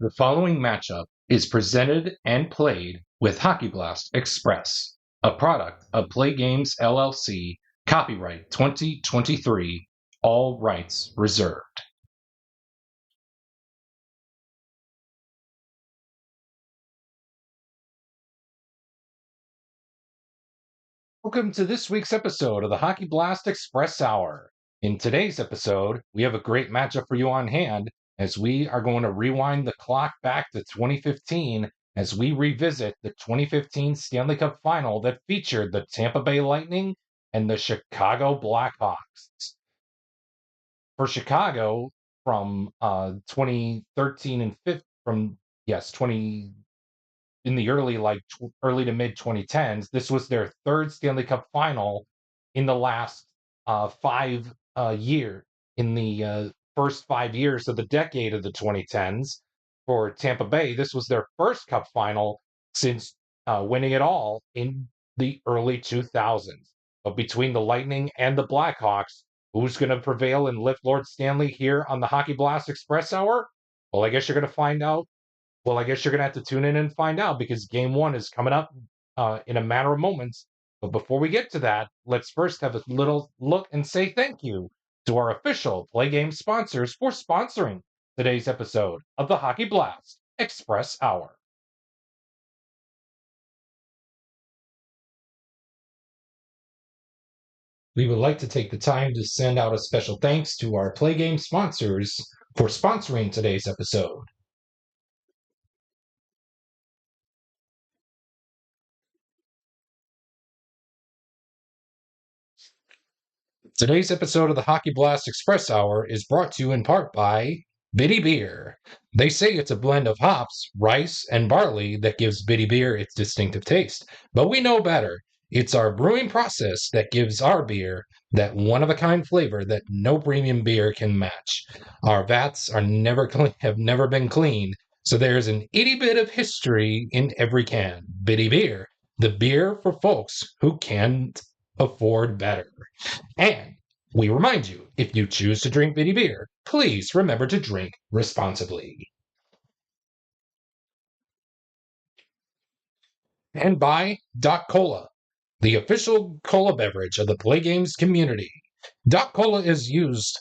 The following matchup is presented and played with Hockey Blast Express, a product of Play Games LLC, copyright 2023, all rights reserved. Welcome to this week's episode of the Hockey Blast Express Hour. In today's episode, we have a great matchup for you on hand as we are going to rewind the clock back to 2015 as we revisit the 2015 Stanley Cup Final that featured the Tampa Bay Lightning and the Chicago Blackhawks. For Chicago, from 2013 and 15, from yes, 20 in the early to mid 2010s. This was their third Stanley Cup final in the last 5 years. In the first 5 years of the decade of the 2010s, for Tampa Bay, this was their first Cup final since winning it all in the early 2000s. But between the Lightning and the Blackhawks, who's going to prevail and lift Lord Stanley here on the Hockey Blast Express Hour? Well, I guess you're going to find out. Well, I guess you're going to have to tune in and find out because game one is coming up in a matter of moments. But before we get to that, let's first have a little look and say thank you to our official Play Game sponsors for sponsoring today's episode of the Hockey Blast Express Hour. We would like to take the time to send out a special thanks to our Play Game sponsors for sponsoring today's episode. Today's episode of the Hockey Blast Express Hour is brought to you in part by Bitty Beer. They say it's a blend of hops, rice, and barley that gives Bitty Beer its distinctive taste. But we know better. It's our brewing process that gives our beer that one-of-a-kind flavor that no premium beer can match. Our vats have never been cleaned, so there's an itty bit of history in every can. Bitty Beer, the beer for folks who can't afford better. And we remind you, if you choose to drink Bitty Beer, please remember to drink responsibly. And by Doc Cola, the official cola beverage of the Play Games community. Doc Cola uses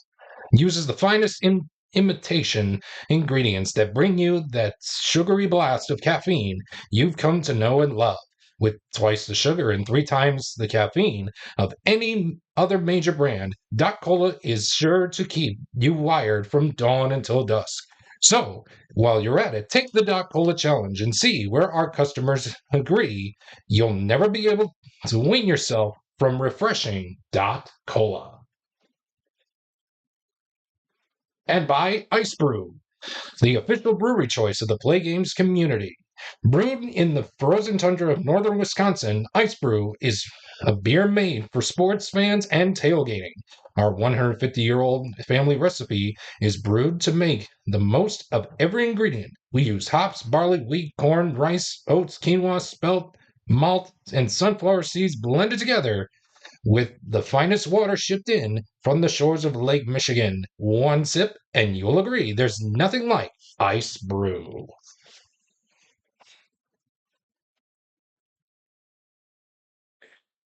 the finest imitation ingredients that bring you that sugary blast of caffeine you've come to know and love. With twice the sugar and 3 times the caffeine of any other major brand, Doc Cola is sure to keep you wired from dawn until dusk. So, while you're at it, take the Doc Cola challenge and see where our customers agree you'll never be able to wean yourself from refreshing Doc Cola. And by Ice Brew, the official brewery choice of the Play Games community. Brewed in the frozen tundra of northern Wisconsin, Ice Brew is a beer made for sports fans and tailgating. Our 150-year-old family recipe is brewed to make the most of every ingredient. We use hops, barley, wheat, corn, rice, oats, quinoa, spelt, malt, and sunflower seeds blended together with the finest water shipped in from the shores of Lake Michigan. One sip, and you'll agree there's nothing like Ice Brew.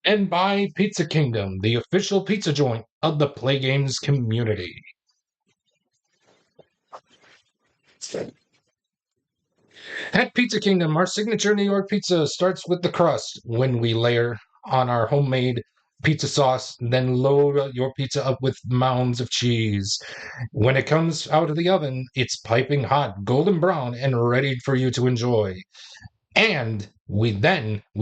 And by Pizza Kingdom, the official pizza joint of the Play Games community. At Pizza Kingdom, our signature New York pizza starts with the crust when we layer on our homemade pizza sauce, then load your pizza up with mounds of cheese. When it comes out of the oven, it's piping hot, golden brown, and ready for you to enjoy. And we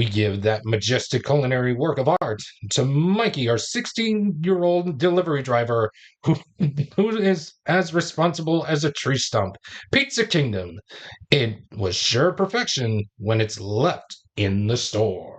give that majestic culinary work of art to Mikey, our 16-year-old delivery driver, who is as responsible as a tree stump. Pizza Kingdom. It was sure perfection when it's left in the store.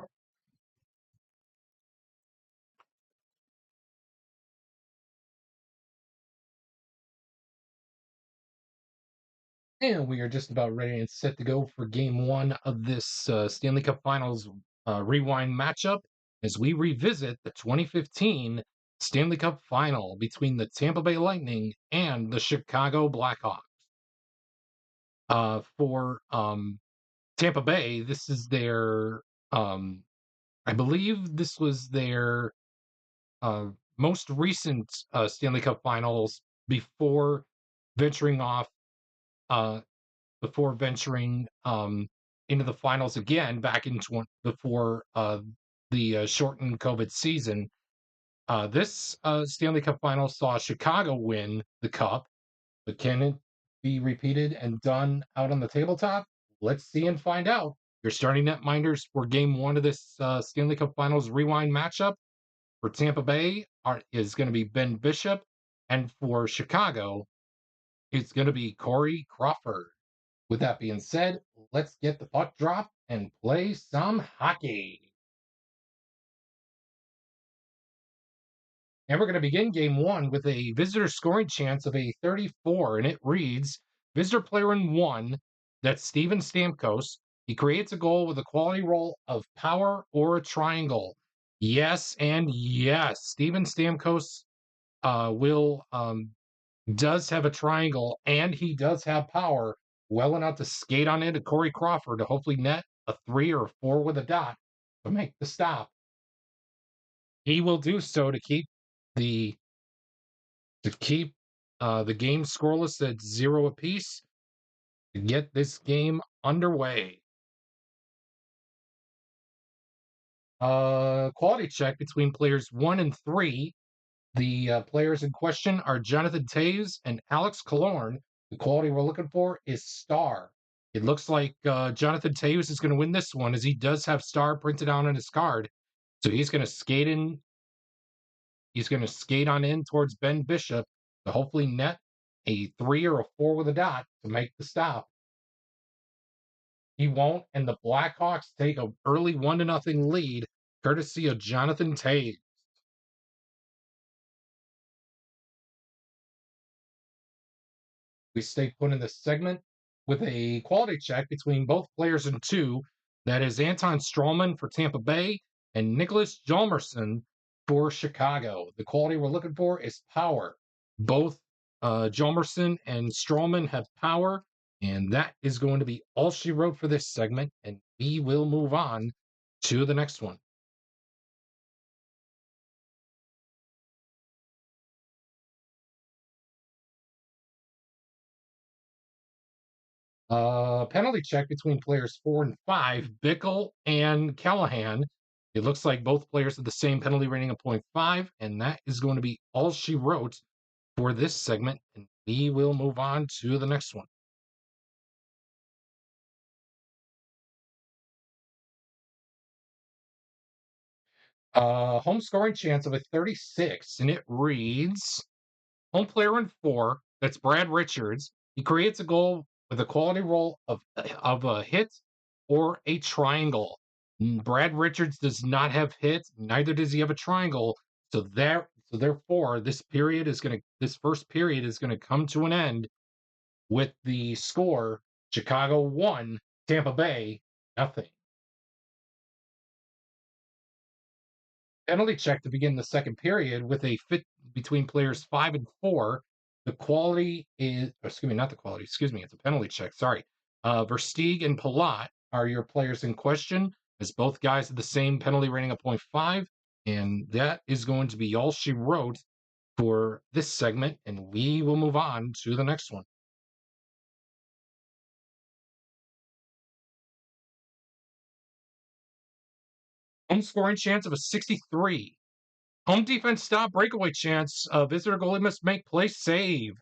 And we are just about ready and set to go for game one of this Stanley Cup Finals Rewind matchup as we revisit the 2015 Stanley Cup Final between the Tampa Bay Lightning and the Chicago Blackhawks. For Tampa Bay, this is their, I believe this was their uh, most recent Stanley Cup Finals before venturing off, uh, before venturing into the finals again back in before the shortened COVID season. This Stanley Cup final saw Chicago win the cup, but can it be repeated and done out on the tabletop? Let's see and find out. Your starting net minders for Game 1 of this Stanley Cup Finals Rewind matchup for Tampa Bay is going to be Ben Bishop, and for Chicago, it's going to be Corey Crawford. With that being said, let's get the puck drop and play some hockey. And we're going to begin game 1 with a visitor scoring chance of a 34, and it reads visitor player in 1, that's Steven Stamkos. He creates a goal with a quality roll of power or a triangle. Yes, and yes, Steven Stamkos will does have a triangle, and he does have power well enough to skate on into Corey Crawford to hopefully net a 3 or a 4 with a dot to make the stop. He will do so to keep the the game scoreless at 0 apiece to get this game underway. Quality check between players 1 and 3. The players in question are Jonathan Toews and Alex Killorn. The quality we're looking for is star. It looks like Jonathan Toews is going to win this one, as he does have star printed out on his card. So he's going to skate in. He's going to skate on in towards Ben Bishop to hopefully net a 3 or a 4 with a dot to make the stop. He won't, and the Blackhawks take an early 1-0 lead, courtesy of Jonathan Toews. We stay put in this segment with a quality check between both players in 2. That is Anton Strawman for Tampa Bay and Nicholas Hjalmarsson for Chicago. The quality we're looking for is power. Both Hjalmarsson and Strawman have power, and that is going to be all she wrote for this segment, and we will move on to the next one. Penalty check between players 4 and 5, Bickle and Callahan. It looks like both players have the same penalty rating of 0.5, and that is going to be all she wrote for this segment, and we will move on to the next one. Home scoring chance of a 36, and it reads home player in 4, that's Brad Richards. He creates a goal with a quality roll of a hit or a triangle. Brad Richards does not have hit, neither does he have a triangle. So therefore, this first period is gonna come to an end with the score Chicago 1, Tampa Bay nothing. Penalty check to begin the second period with a fit between players 5 and 4. The quality is, excuse me, not the quality, excuse me, it's a penalty check, sorry. Versteeg and Palat are your players in question, as both guys have the same penalty rating of 0.5, and that is going to be all she wrote for this segment, and we will move on to the next one. Home scoring chance of a 63. Home defense stop breakaway chance. Visitor goalie must make play save.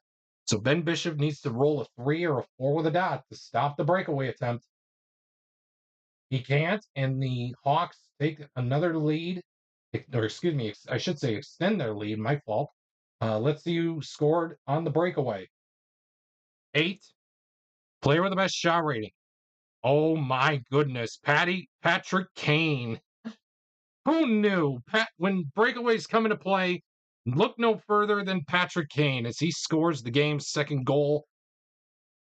So Ben Bishop needs to roll a 3 or a 4 with a dot to stop the breakaway attempt. He can't, and the Hawks take another lead, or excuse me, I should say extend their lead. My fault. Let's see who scored on the breakaway. 8. Player with the best shot rating. Oh my goodness, Patrick Kane. Who knew? When breakaways come into play, look no further than Patrick Kane as he scores the game's second goal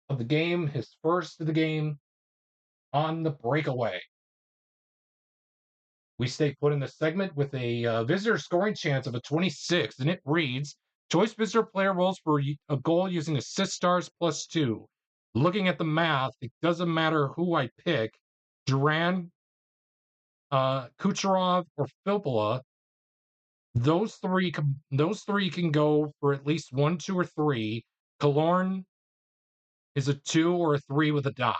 of the game, his first of the game on the breakaway. We stay put in the segment with a visitor scoring chance of a 26, and it reads choice visitor player rolls for a goal using assist stars +2. Looking at the math, it doesn't matter who I pick, Duran, Kucherov, or Filppula. Those three can go for at least 1, 2, or 3. Killorn is a 2 or a 3 with a dot.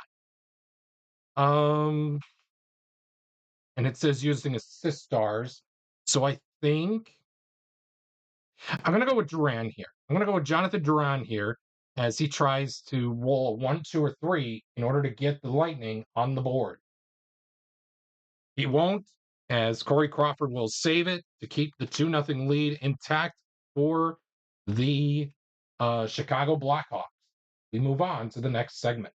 Um, and it says using assist stars. So I think I'm gonna go with Duran here. I'm gonna go with Jonathan Duran here as he tries to roll a 1, 2, or 3 in order to get the Lightning on the board. He won't, as Corey Crawford will save it to keep the 2-0 lead intact for the Chicago Blackhawks. We move on to the next segment.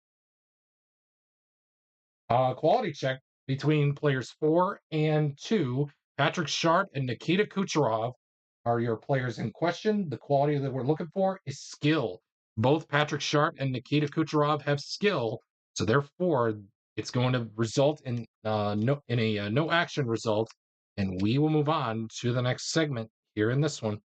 Quality check between players 4 and 2. Patrick Sharp and Nikita Kucherov are your players in question. The quality that we're looking for is skill. Both Patrick Sharp and Nikita Kucherov have skill, so therefore it's going to result in no action result, and we will move on to the next segment here in this one.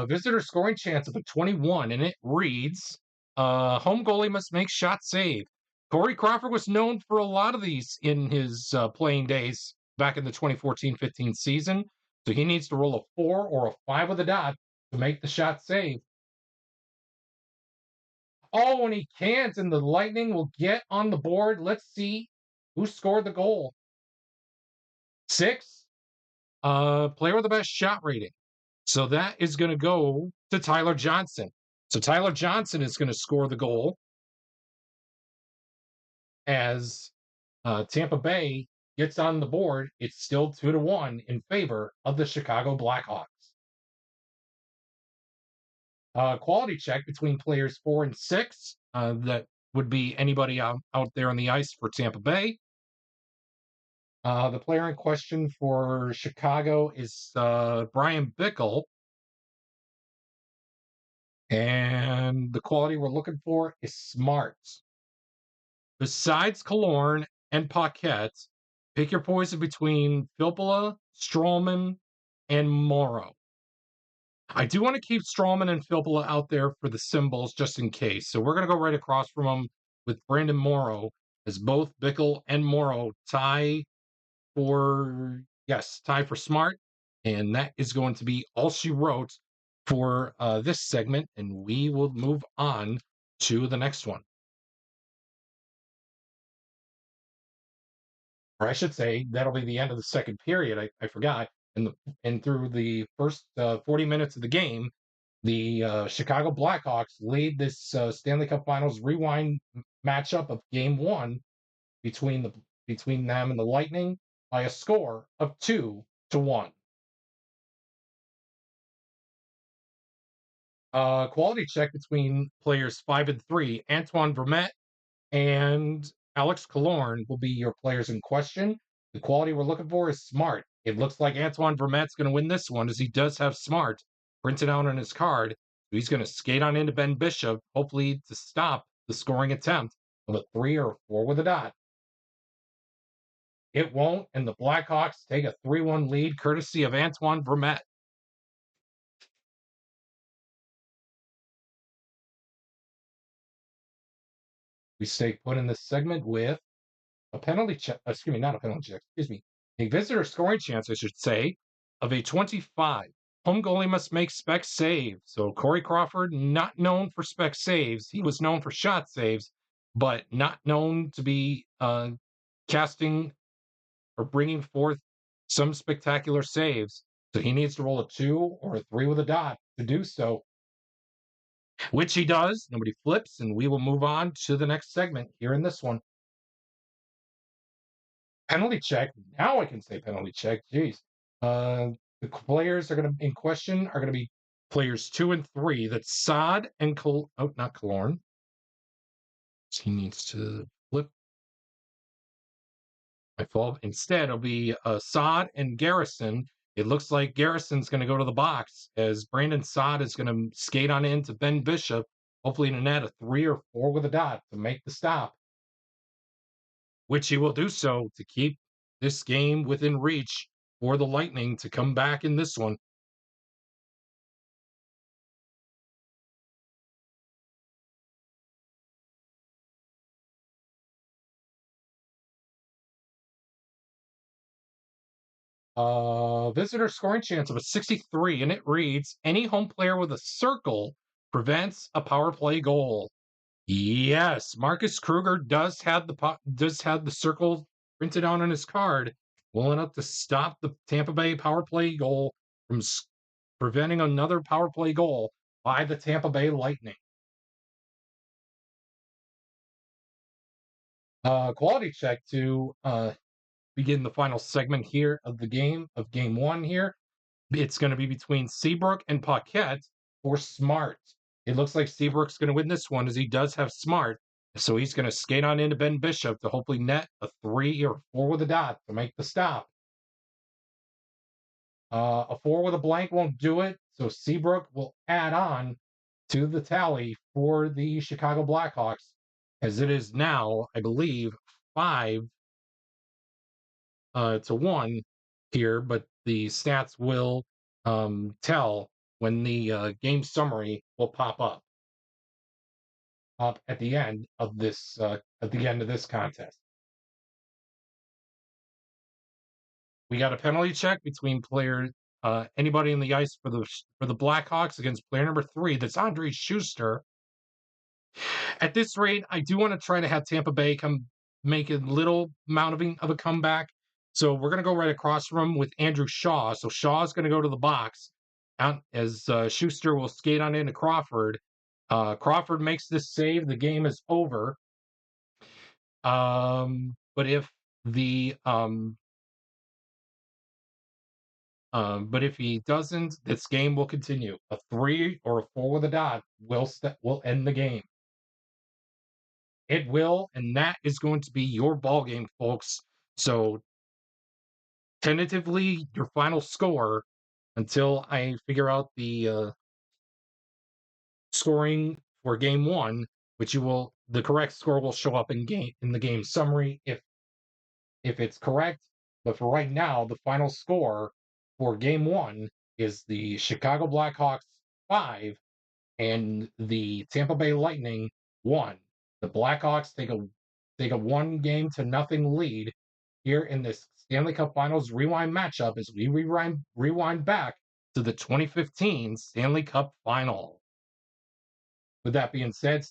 Visitor scoring chance of a 21, and it reads home goalie must make shot save. Corey Crawford was known for a lot of these in his playing days back in the 2014-15 season, so he needs to roll a 4 or a 5 with a dot to make the shot save. Oh, and he can't, and the Lightning will get on the board. Let's see who scored the goal. 6, player with the best shot rating. So that is going to go to Tyler Johnson. So Tyler Johnson is going to score the goal as Tampa Bay gets on the board. It's still 2-1 in favor of the Chicago Blackhawks. Quality check between players 4 and 6. That would be anybody out there on the ice for Tampa Bay. The player in question for Chicago is Brian Bickle. And the quality we're looking for is smart. Besides Killorn and Paquette, pick your poison between Filppula, Stralman, and Morrow. I do want to keep Stralman and Filppula out there for the symbols just in case. So we're going to go right across from them with Brandon Morrow as both Bickle and Morrow tie for smart. And that is going to be all she wrote for this segment. And we will move on to the next one. Or I should say that'll be the end of the second period. I forgot. And through the first 40 minutes of the game, the Chicago Blackhawks lead this Stanley Cup Finals Rewind matchup of Game 1 between them and the Lightning by a score of 2-1. Quality check between players 5 and 3. Antoine Vermette and Alex Killorn will be your players in question. The quality we're looking for is smart. It looks like Antoine Vermette's going to win this one as he does have smart printed out on his card. So he's going to skate on into Ben Bishop, hopefully to stop the scoring attempt of a 3 or a 4 with a dot. It won't, and the Blackhawks take a 3-1 lead courtesy of Antoine Vermette. We stay put in this segment with a penalty check, not a penalty check, a visitor scoring chance, I should say, of a 25. Home goalie must make spec save. So Corey Crawford, not known for spec saves. He was known for shot saves, but not known to be casting or bringing forth some spectacular saves. So he needs to roll a 2 or a 3 with a dot to do so, which he does. Nobody flips, and we will move on to the next segment here in this one. Penalty check. Now I can say penalty check. Jeez. The players are going to in question are going to be players 2 and 3. That's Saad and not Killorn. He needs to flip. My fault. Instead, it'll be Saad and Garrison. It looks like Garrison's going to go to the box as Brandon Saad is going to skate on into Ben Bishop, hopefully in a net a 3 or 4 with a dot to make the stop, which he will do so to keep this game within reach for the Lightning to come back in this one. Visitor scoring chance of a 63, and it reads any home player with a circle prevents a power play goal. Yes, Marcus Kruger does have the circle printed out on his card, well enough to stop the Tampa Bay power play goal from preventing another power play goal by the Tampa Bay Lightning. Quality check to begin the final segment here of the game of Game One. Here, it's going to be between Seabrook and Paquette for Smart. It looks like Seabrook's going to win this one as he does have Smart. So he's going to skate on into Ben Bishop to hopefully net a 3 or 4 with a dot to make the stop. A 4 with a blank won't do it. So Seabrook will add on to the tally for the Chicago Blackhawks, as it is now, I believe, 5 to 1 here, but the stats will tell when the game summary will pop up at the end of this contest. We got a penalty check between anybody in the ice for the Blackhawks against player number 3. That's Andre Schuster. At this rate, I do want to try to have Tampa Bay come make a little amount of a comeback. So we're going to go right across from him with Andrew Shaw. So Shaw's going to go to the box as Schuster will skate on into Crawford. Crawford makes this save. The game is over. But if the but if he doesn't, this game will continue. A 3 or a 4 with a dot will end the game. It will, and that is going to be your ball game, folks. So tentatively, your final score until I figure out the scoring for game 1, which the correct score will show up in the game summary if it's correct. But for right now, the final score for game 1 is the Chicago Blackhawks 5 and the Tampa Bay Lightning 1. The Blackhawks take a 1-0 lead here in this Stanley Cup Finals Rewind matchup as we rewind back to the 2015 Stanley Cup Final. With that being said,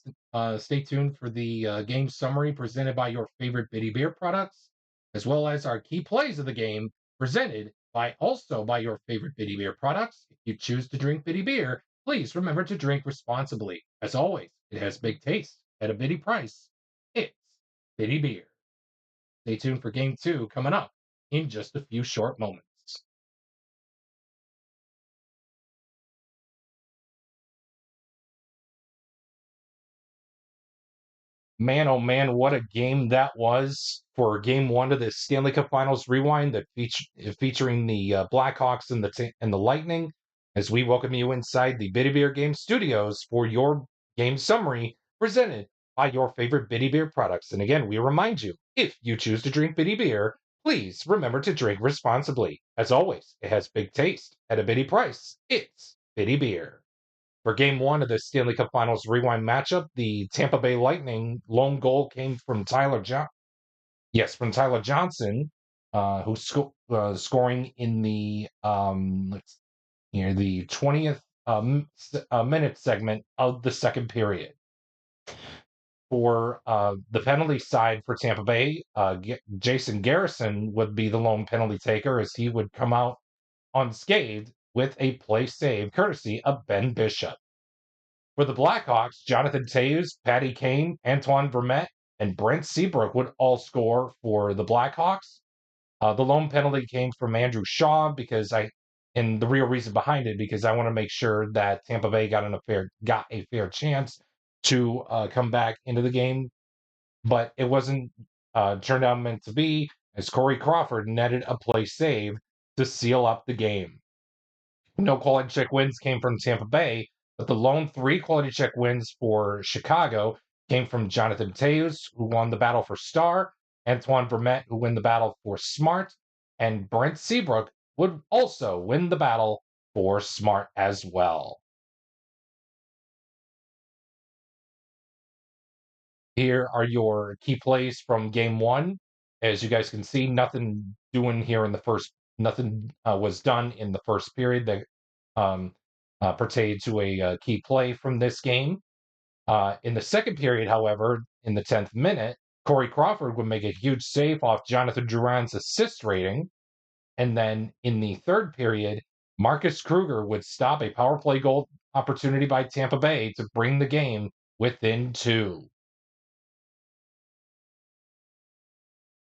stay tuned for the game summary presented by your favorite Bitty Beer products, as well as our key plays of the game presented by your favorite Bitty Beer products. If you choose to drink Bitty Beer, please remember to drink responsibly. As always, it has big taste at a bitty price. It's Bitty Beer. Stay tuned for Game 2 coming up in just a few short moments. Man, oh man, what a game that was for Game 1 of the Stanley Cup Finals Rewind featuring the Blackhawks and the Lightning. As we welcome you inside the Bitty Beer Game Studios for your game summary presented by your favorite Bitty Beer products. And again, we remind you, if you choose to drink Bitty Beer, please remember to drink responsibly. As always, it has big taste at a bitty price. It's Bitty Beer. For game 1 of the Stanley Cup Finals Rewind matchup, the Tampa Bay Lightning lone goal came from from Tyler Johnson, scoring in the the 20th minute segment of the second period. For the penalty side for Tampa Bay, Jason Garrison would be the lone penalty taker as he would come out unscathed with a play save courtesy of Ben Bishop. For the Blackhawks, Jonathan Toews, Patty Kane, Antoine Vermette, and Brent Seabrook would all score for the Blackhawks. The lone penalty came from Andrew Shaw and the real reason behind it, because I want to make sure that Tampa Bay got a fair chance to come back into the game, but it wasn't turned out meant to be, as Corey Crawford netted a play save to seal up the game. No quality check wins came from Tampa Bay, but the lone 3 quality check wins for Chicago came from Jonathan Toews, who won the battle for Star, Antoine Vermette, who won the battle for Smart, and Brent Seabrook would also win the battle for Smart as well. Here are your key plays from Game 1. As you guys can see, nothing doing here in the first nothing was done in the first period that um, pertained to a key play from this game. In the second period, however, in the 10th minute, Corey Crawford would make a huge save off Jonathan Drouin's assist rating. And then in the third period, Marcus Kruger would stop a power play goal opportunity by Tampa Bay to bring the game within two.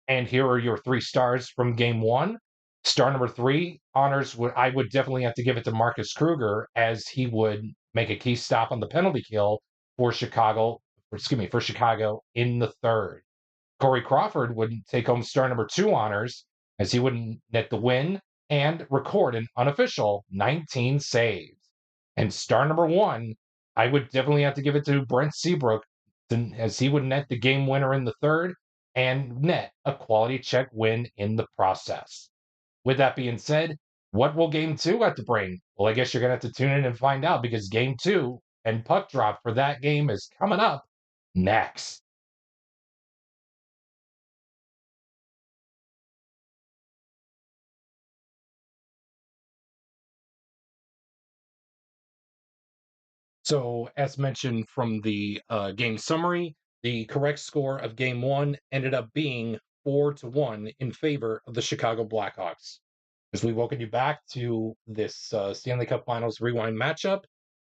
And here are your three stars from game one. Star number three honors would I would definitely have to give it to Marcus Kruger as he would make a key stop on the penalty kill for for Chicago in the third. Corey Crawford would take home star number two honors as he would net the win and record an unofficial 19 saves. And star number one, I would definitely have to give it to Brent Seabrook as he would net the game winner in the third and net a quality check win in the process. With that being said, what will game two have to bring? Well, I guess you're going to have to tune in and find out because game two and puck drop for that game is coming up next. So, as mentioned from the game summary, the correct score of game one ended up being 4-1 in favor of the Chicago Blackhawks. As we welcome you back to this Stanley Cup Finals Rewind matchup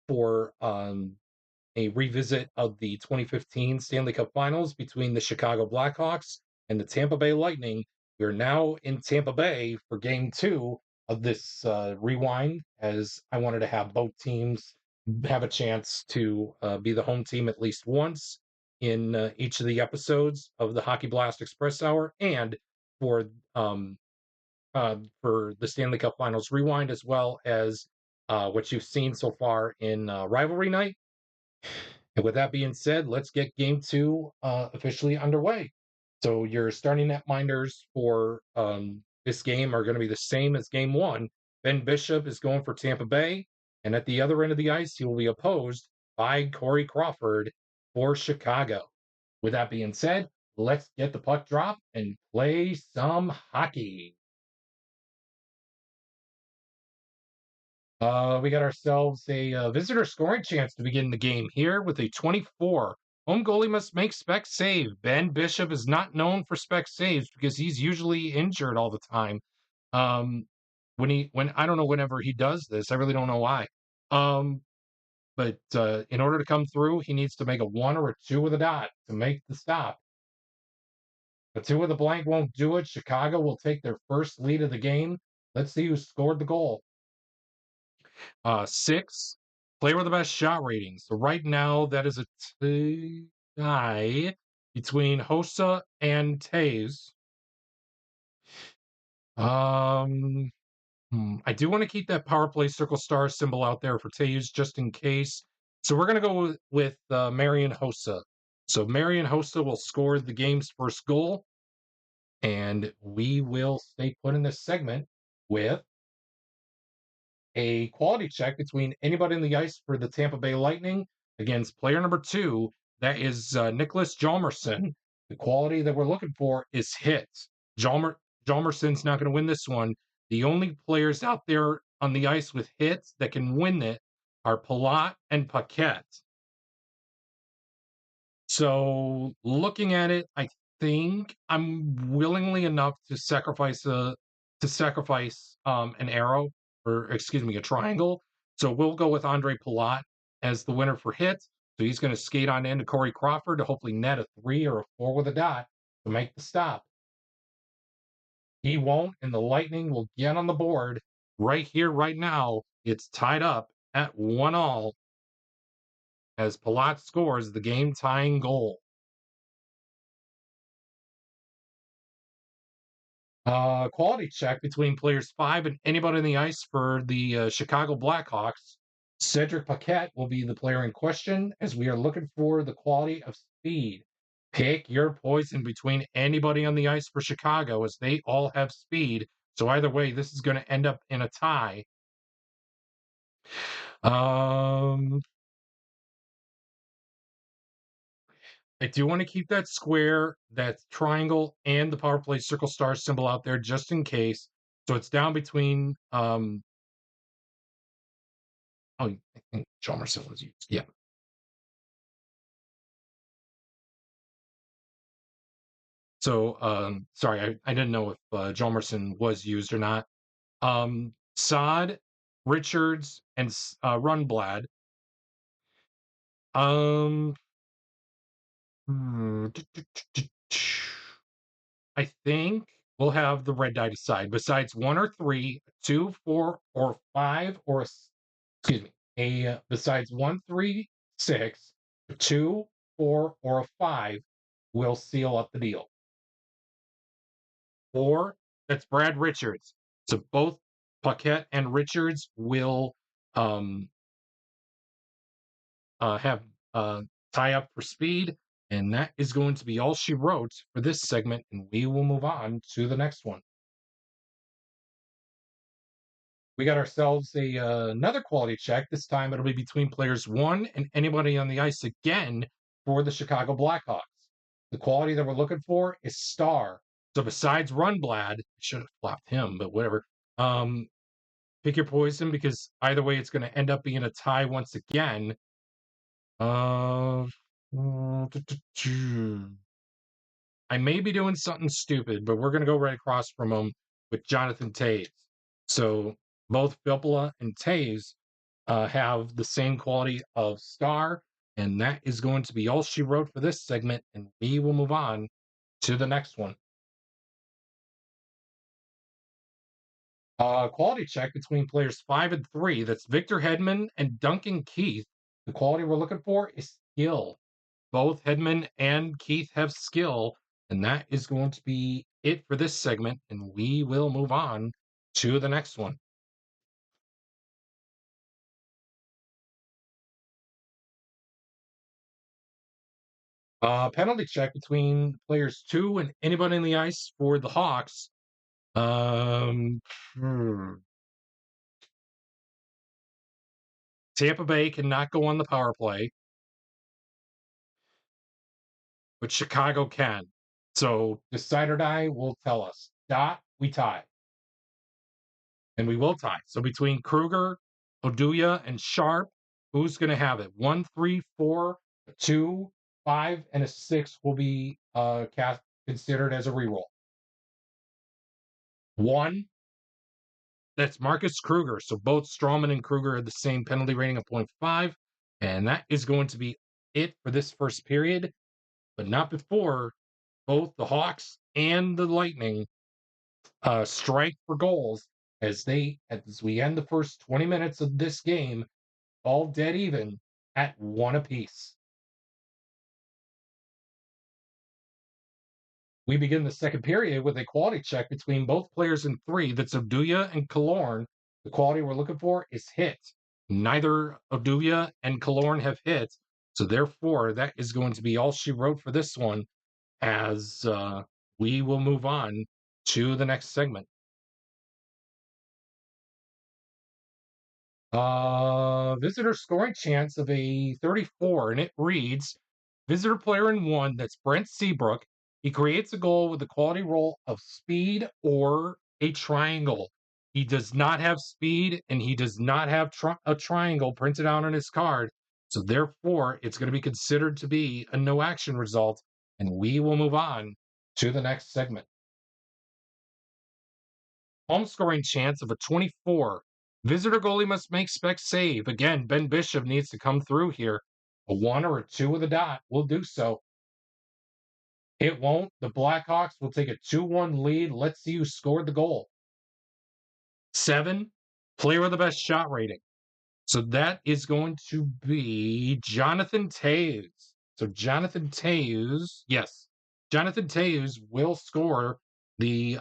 for a revisit of the 2015 Stanley Cup Finals between the Chicago Blackhawks and the Tampa Bay Lightning. We're now in Tampa Bay for game two of this rewind, as I wanted to have both teams have a chance to be the home team at least once in each of the episodes of the Hockey Blast Express Hour, and for um, for the Stanley Cup Finals Rewind, as well as what you've seen so far in Rivalry Night. And with that being said, let's get game two officially underway. So your starting netminders for this game are going to be the same as game one. Ben Bishop is going for Tampa Bay, and at the other end of the ice, he will be opposed by Corey Crawford for Chicago. With that being said, let's get the puck drop and play some hockey. We got ourselves a visitor scoring chance to begin the game here with a 24. Home goalie must make spec save. Ben Bishop is not known for spec saves because he's usually injured all the time. Um, when I don't know whenever he does this, I really don't know why. Um, but in order to come through, he needs to make a one or a two with a dot to make the stop. A two with a blank won't do it. Chicago will take their first lead of the game. Let's see who scored the goal. Six, player with the best shot rating. So right now, that is a tie between Hossa and Tays. Um, I do want to keep that power play circle star symbol out there for Tays just in case. So we're going to go with Marian Hossa. So Marian Hossa will score the game's first goal, and we will stay put in this segment with a quality check between anybody in the ice for the Tampa Bay Lightning against player number two. That is Nicholas Jalmerson. The quality that we're looking for is hits. Jalmerson's not going to win this one. The only players out there on the ice with hits that can win it are Palat and Paquette. So looking at it, I think I'm willingly enough to sacrifice an arrow, or excuse me, a triangle. So we'll go with Andre Palat as the winner for hits. So he's going to skate on into Corey Crawford to hopefully net a three or a four with a dot to make the stop. He won't, and the Lightning will get on the board right here, right now. It's tied up at 1-1 as Palat scores the game tying goal. Quality check between players five and anybody on the ice for the Chicago Blackhawks. Cedric Paquette will be the player in question as we are looking for the quality of speed. Pick your poison between anybody on the ice for Chicago as they all have speed. So either way, this is going to end up in a tie. Um, I do want to keep that square, that triangle, and the power play circle star symbol out there just in case. So it's down between I think Chalmerson was used. Yeah. So sorry, I didn't know if Chalmerson was used or not. Sod, Richards, and Runblad. Um hmm, I think we'll have the red die decide. Besides one or three, two, four, or five, or excuse me, a besides one, three, six, two, four, or a five will seal up the deal. Or that's Brad Richards. So both Paquette and Richards will um, have tie up for speed, and that is going to be all she wrote for this segment, and we will move on to the next one. We got ourselves another quality check. This time it'll be between players one and anybody on the ice again for the Chicago Blackhawks. The quality that we're looking for is star. So besides Runblad, should have flopped him, but whatever. Pick your poison because either way it's going to end up being a tie once again. Uh, I may be doing something stupid, but we're going to go right across from him with Jonathan Toews. So both Filppula and Toews have the same quality of star, and that is going to be all she wrote for this segment, and we will move on to the next one. Quality check between players 5 and 3. That's Victor Hedman and Duncan Keith. The quality we're looking for is skill. Both Hedman and Keith have skill, and that is going to be it for this segment, and we will move on to the next one. Penalty check between players 2 and anybody in the ice for the Hawks. Um, hmm. Tampa Bay cannot go on the power play, but Chicago can. So decide or die will tell us. Dot, we tie. And we will tie. So between Kruger, Oduya, and Sharp, who's going to have it? 1, 3, 4, 2, 5, and a 6 will be considered as a reroll. 1, that's Marcus Kruger. So both Strawman and Kruger have the same penalty rating of 0.5. And that is going to be it for this first period, but not before both the Hawks and the Lightning strike for goals as we end the first 20 minutes of this game, all dead even at 1 apiece. We begin the second period with a quality check between both players in 3. That's Abduya and Killorn. The quality we're looking for is hit. Neither Abduya and Killorn have hit, so therefore that is going to be all she wrote for this one as we will move on to the next segment. Visitor scoring chance of a 34, and it reads visitor player in 1, that's Brent Seabrook. He creates a goal with the quality roll of speed or a triangle. He does not have speed, and he does not have a triangle printed out on his card. So therefore, it's going to be considered to be a no action result, and we will move on to the next segment. Home scoring chance of a 24. Visitor goalie must make spec save. Again, Ben Bishop needs to come through here. A 1 or a 2 with a dot will do so. It won't. The Blackhawks will take a 2-1 lead. Let's see who scored the goal. 7, player with the best shot rating. So that is going to be Jonathan Toews. So Jonathan Toews, yes, Jonathan Toews will score the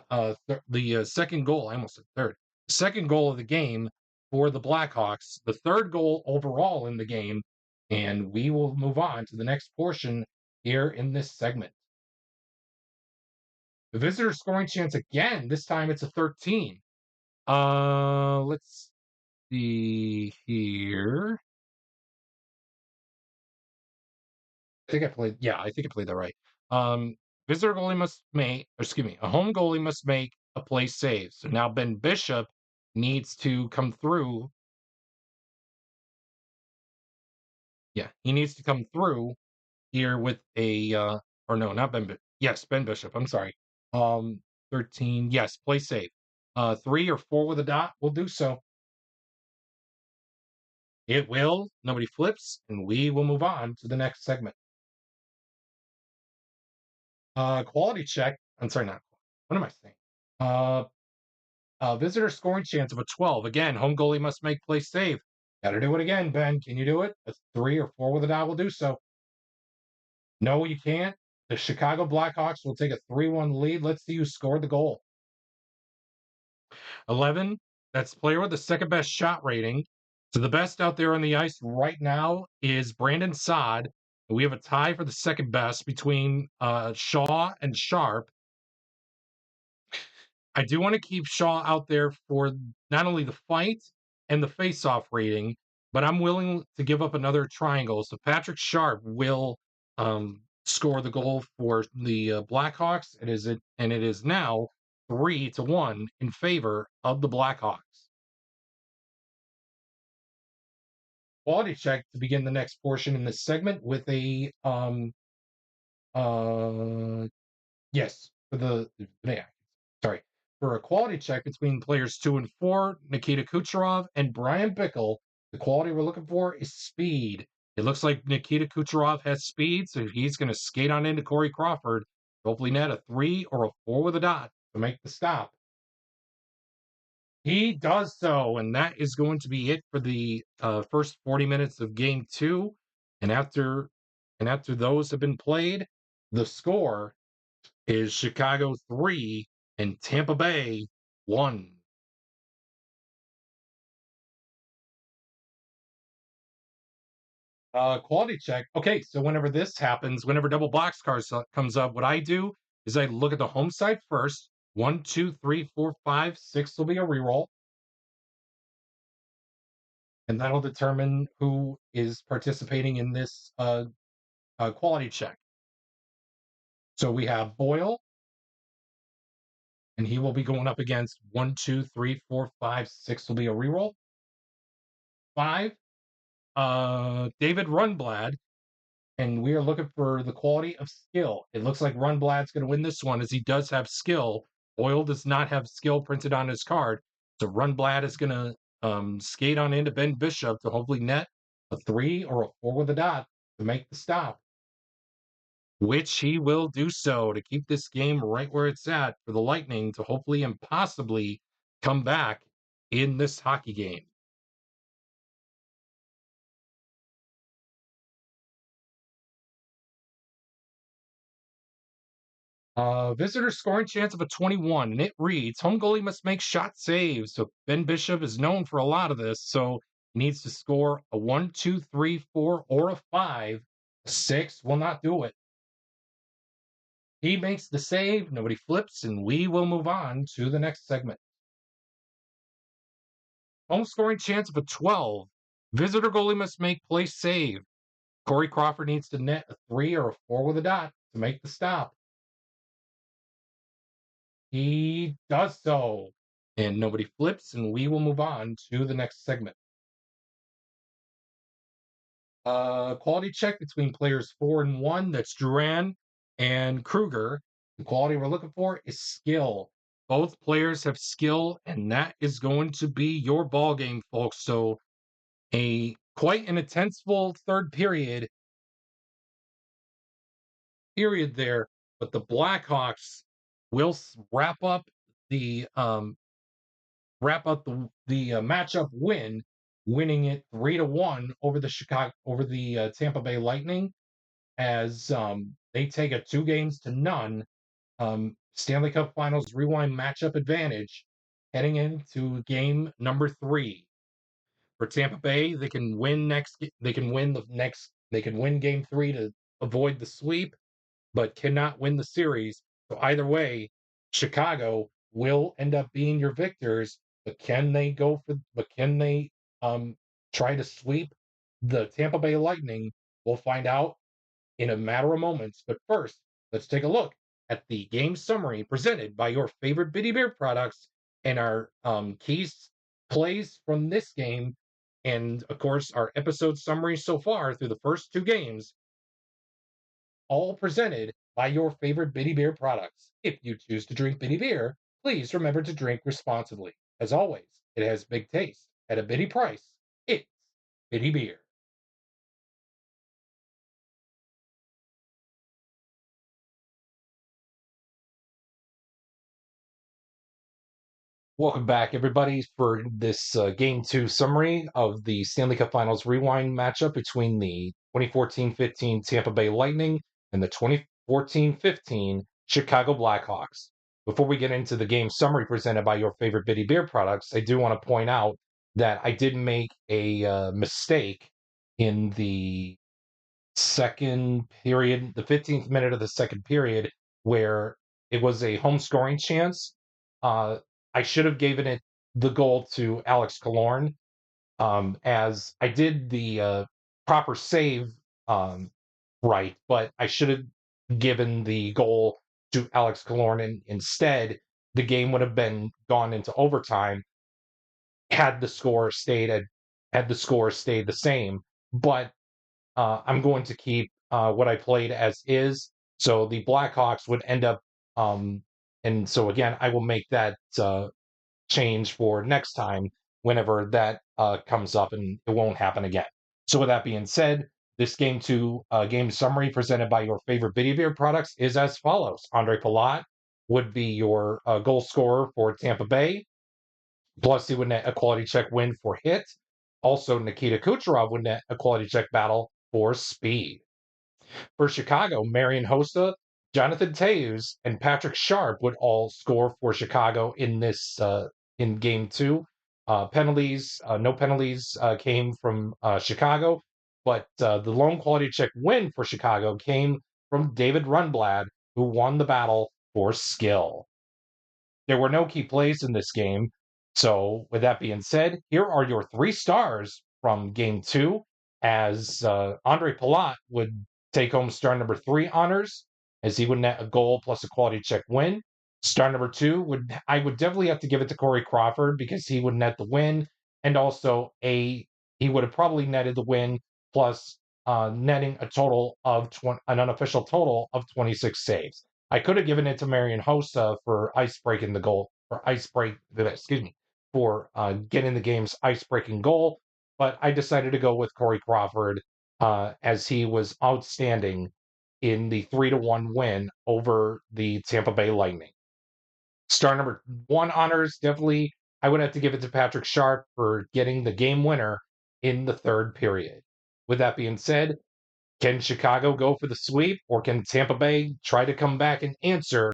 second goal. I almost said third. Second goal of the game for the Blackhawks. The third goal overall in the game, and we will move on to the next portion here in this segment. The visitor scoring chance again. This time it's a 13. Let's see here. I think I played that right. Visitor goalie must make, excuse me, a home goalie must make a play save. So now Ben Bishop needs to come through. Yeah, he needs to come through here with a or no, not Ben. Yes, Ben Bishop. I'm sorry. Um, 13. Yes, play save. 3 or 4 with a dot will do so. It will. Nobody flips, and we will move on to the next segment. Quality check. I'm sorry, not. What am I saying? Visitor scoring chance of a 12. Again, home goalie must make play save. Got to do it again, Ben. Can you do it? A 3 or 4 with a dot will do so. No, you can't. The Chicago Blackhawks will take a 3-1 lead. Let's see who scored the goal. 11. That's player with the second best shot rating. So the best out there on the ice right now is Brandon Saad. We have a tie for the second best between Shaw and Sharp. I do want to keep Shaw out there for not only the fight and the face-off rating, but I'm willing to give up another triangle. So Patrick Sharp will score the goal for the Blackhawks. And it is now 3-1 in favor of the Blackhawks. Quality check to begin the next portion in this segment with a yes for the yeah, sorry, for a quality check between players 2 and 4, Nikita Kucherov and Brian Bickle. The quality we're looking for is speed. It looks like Nikita Kucherov has speed, so he's going to skate on into Corey Crawford. Hopefully, net a 3 or a 4 with a dot to make the stop. He does so, and that is going to be it for the first 40 minutes of Game 2. And after those have been played, the score is Chicago 3 and Tampa Bay 1. Quality check. Okay, so whenever this happens, whenever double box cars comes up, what I do is I look at the home side first. 1, 2, 3, 4, 5, 6 will be a reroll, and that'll determine who is participating in this quality check. So we have Boyle, and he will be going up against 1, 2, 3, 4, 5, 6 will be a reroll. 5, David Runblad, and we are looking for the quality of skill. It looks like Runblad's going to win this one as he does have skill. Boyle does not have skill printed on his card, so Runblad is going to skate on into Ben Bishop to hopefully net a 3 or a 4 with a dot to make the stop, which he will do so to keep this game right where it's at for the Lightning to hopefully and possibly come back in this hockey game. Visitor scoring chance of a 21, and it reads home goalie must make shot saves. So Ben Bishop is known for a lot of this, so he needs to score a 1, 2, 3, 4, or a 5. A 6 will not do it. He makes the save, nobody flips, and we will move on to the next segment. Home scoring chance of a 12. Visitor goalie must make play save. Corey Crawford needs to net a 3 or a 4 with a dot to make the stop. He does so. And nobody flips, and we will move on to the next segment. Quality check between players 4 and 1. That's Duran and Kruger. The quality we're looking for is skill. Both players have skill, and that is going to be your ball game, folks. So a quite an intenseful third period there, but the Blackhawks will the wrap up the matchup winning it 3-1 over the Tampa Bay Lightning as they take a 2-0 Stanley Cup Finals Rewind matchup advantage heading into game number 3. For Tampa Bay, they can win game 3 to avoid the sweep, but cannot win the series. So either way, Chicago will end up being your victors. But can they try to sweep the Tampa Bay Lightning? We'll find out in a matter of moments. But first, let's take a look at the game summary presented by your favorite Bitty Beer products and our keys plays from this game, and of course our episode summary so far through the first two games, all presented by your favorite Bitty Beer products. If you choose to drink Bitty Beer, please remember to drink responsibly. As always, it has big taste at a bitty price. It's Bitty Beer. Welcome back, everybody, for this Game 2 summary of the Stanley Cup Finals Rewind matchup between the 2014-15 Tampa Bay Lightning and the 2014-15 Chicago Blackhawks. Before we get into the game summary presented by your favorite Bitty Beer products, I do want to point out that I did make a mistake in the second period, the 15th minute of the second period, where it was a home scoring chance. Uh, I should have given it the goal to Alex Killorn, as I did the proper save right, but I should have given the goal to Alex Killorn, and instead the game would have been gone into overtime had the score stayed at had the score stayed the same. But I'm going to keep what I played as is. So the Blackhawks would end up, and so again, I will make that change for next time whenever that comes up, and it won't happen again. So with that being said, this game two game summary presented by your favorite video beer products is as follows. Andre Palat would be your goal scorer for Tampa Bay. Plus, he would net a quality check win for hit. Also, Nikita Kucherov would net a quality check battle for speed. For Chicago, Marian Hossa, Jonathan Toews, and Patrick Sharp would all score for Chicago in this in Game Two. No penalties came from Chicago, but the lone quality check win for Chicago came from David Rundblad, who won the battle for skill. There were no key plays in this game. So, with that being said, here are your 3 stars from Game 2, as Andre Palat would take home star number 3 honors, as he would net a goal plus a quality check win. Star number 2 I would definitely have to give it to Corey Crawford, because he would net the win, and also he would have probably netted the win plus netting a total of an unofficial total of 26 saves. I could have given it to Marian Hossa for ice breaking the goal, for getting the game's ice breaking goal, but I decided to go with Corey Crawford, as he was outstanding in the 3-1 win over the Tampa Bay Lightning. Star number 1 honors, definitely I would have to give it to Patrick Sharp for getting the game winner in the third period. With that being said, can Chicago go for the sweep, or can Tampa Bay try to come back and answer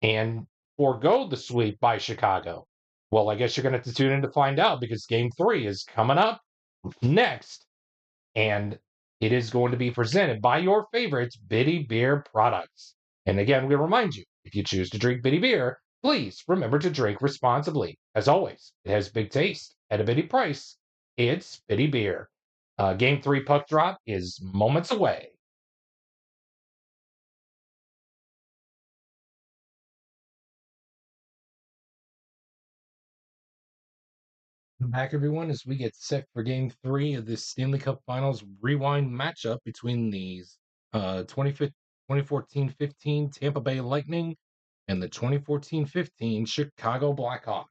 and forego the sweep by Chicago? Well, I guess you're going to have to tune in to find out, because Game 3 is coming up next, and it is going to be presented by your favorites, Bitty Beer products. And again, we remind you, if you choose to drink Bitty Beer, please remember to drink responsibly. As always, it has big taste at a bitty price. It's Bitty Beer. Game 3 puck drop is moments away. Back, everyone, as we get set for Game 3 of this Stanley Cup Finals Rewind matchup between the 2014-15 Tampa Bay Lightning and the 2014-15 Chicago Blackhawks.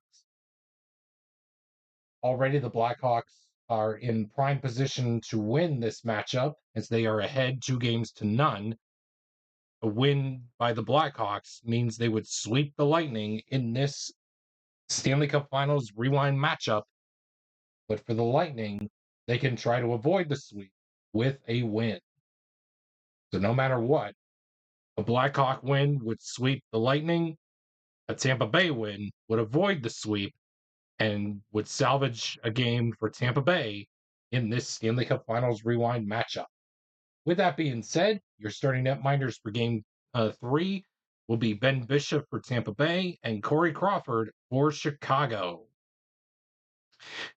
Already, the Blackhawks are in prime position to win this matchup, as they are ahead 2-0. A win by the Blackhawks means they would sweep the Lightning in this Stanley Cup Finals Rewind matchup. But for the Lightning, they can try to avoid the sweep with a win. So no matter what, a Blackhawk win would sweep the Lightning. A Tampa Bay win would avoid the sweep and would salvage a game for Tampa Bay in this Stanley Cup Finals Rewind matchup. With that being said, your starting netminders for Game 3 will be Ben Bishop for Tampa Bay and Corey Crawford for Chicago,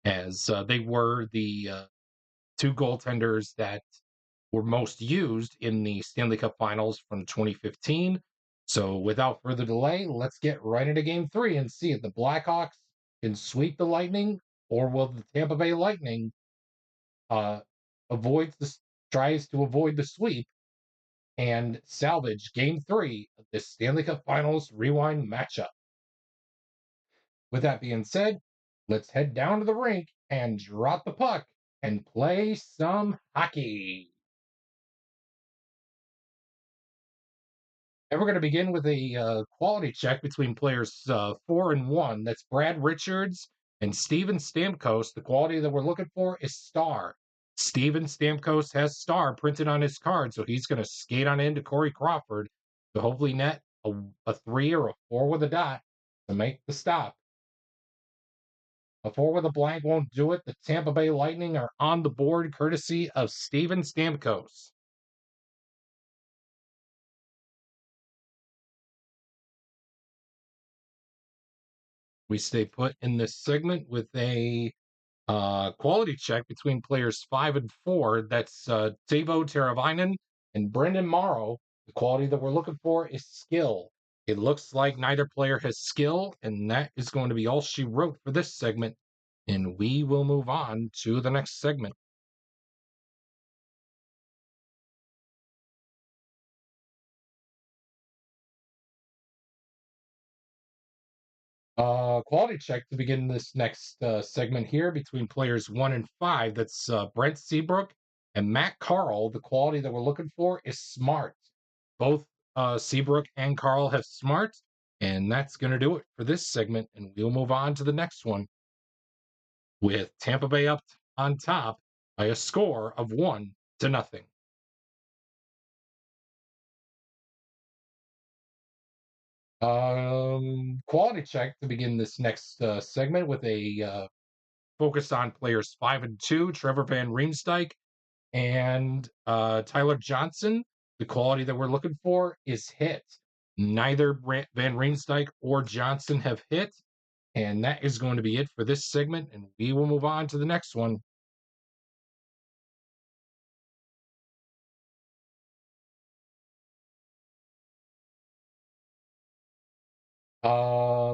as they were the 2 goaltenders that were most used in the Stanley Cup Finals from 2015. So without further delay, let's get right into game 3 and see if the Blackhawks can sweep the Lightning, or will the Tampa Bay Lightning uh, avoids the tries to avoid the sweep and salvage game 3 of this Stanley Cup Finals Rewind matchup. With that being said, let's head down to the rink and drop the puck and play some hockey. And we're going to begin with a quality check between players 4 and 1. That's Brad Richards and Steven Stamkos. The quality that we're looking for is star. Steven Stamkos has star printed on his card, so he's going to skate on into Corey Crawford to hopefully net a 3 or a 4 with a dot to make the stop. A 4 with a blank won't do it. The Tampa Bay Lightning are on the board courtesy of Steven Stamkos. We stay put in this segment with a quality check between players 5 and 4. That's Teuvo Teravainen and Brendan Morrow. The quality that we're looking for is skill. It looks like neither player has skill, and that is going to be all she wrote for this segment. And we will move on to the next segment. Quality check to begin this next segment here between players 1 and 5. That's Brent Seabrook and Matt Carl. The quality that we're looking for is smart. Both Seabrook and Carl have smart, and that's going to do it for this segment. And we'll move on to the next one with Tampa Bay up on top by a score of 1-0. Quality check to begin this next segment with a focus on players 5 and 2, Trevor Van Riemsdyk and Tyler Johnson. The quality that we're looking for is hit. Neither Van Riemsdyk or Johnson have hit, and that is going to be it for this segment, and we will move on to the next one.